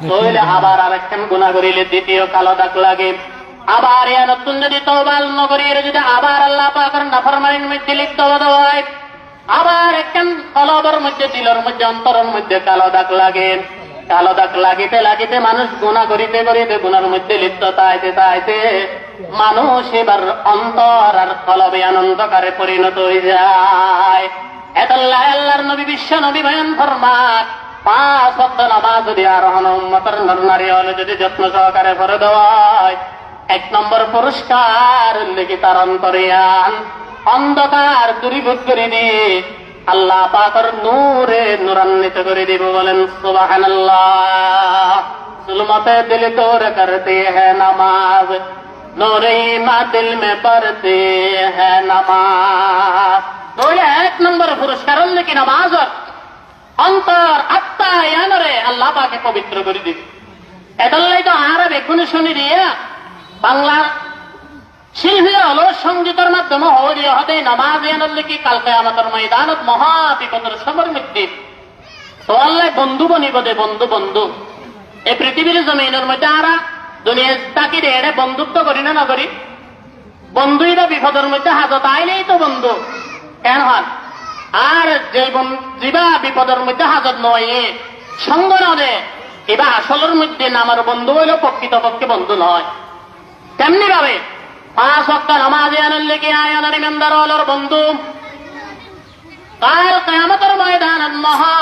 তাহলে আবার আরেকখান গুনাহ করিলে দ্বিতীয় কালো দাগ লাগে। আবার এ নতুন যদি তওবা নগরীর যদি আবার আল্লাহ পাকের নাফরমানির মধ্যে লিপ্ত হয়, আবার একখান কলবের মধ্যে দিলের মধ্যে অন্তরের মধ্যে কালো দাগ লাগে। কালো দাগ লাগিতে লাগিতে মানুষ গুনাহ করিতে করিতে গুনার মধ্যে লিপ্ত তাইতে তাইতে মানুষ এবার অন্তর আর কলবে আনন্দকারে পরিণত হয়ে যায়। এতাল্লাহ আল্লাহর নবী বিশ্ব নবী বয়ান ফরমান, 5 ওয়াক্ত নামাজ যদি আরোহণ উম্মতের নরনারী হলে যদি যত্ন সহকারে ফরজ হয়, 1 নম্বর পুরস্কার লিখি তার অন্তরিয়ান অন্ধকার দূরীভূত করে দিয়ে আল্লাহ পাকের নূরে নূরান্বিত করে দিব। বলেন সুবহানাল্লাহ। जुल्मत दिल तोड़ करते हैं नमाज, नूरे ईमान दिल में पढ़ते हैं नमाज। तो ये 1 নম্বর পুরস্কার হল কি নামাজ অন্তর আত্মা ইয়ানরে আল্লাহ পাকে পবিত্র করে দিবে। এটাই তো আরব এখন শুনি দিয়ে বাংলা শিল্পী হলো সঙ্গীতের মাধ্যমে হয়ে হতে নামাজ ইয়ানলে কি কালকে আমাদের ময়দানত মহা বিপদের সময়ের মধ্যে তো আল্লাহ বন্ধু বনিব দে বন্ধু বন্ধু এই পৃথিবীর জমিনের মধ্যে আরা দুনিয়া তাকি রে বন্ধুত্ব করি না করি, বন্ধুই তো বিপদের মধ্যে হাজত আইলেই তো বন্ধু কেন হন। আর যে যা বিপদের মধ্যে হাজত নয় সঙ্গ নদে এবার আসলের মধ্যে নামার বন্ধু হইল প্রকৃতপক্ষে বন্ধু নয়। তেমনি ভাবে 5 ওয়াক্ত নামাজ আনলে কি আয়ানার ইমানদার হলোর বন্ধু কাল কিয়ামতের ময়দানত মহা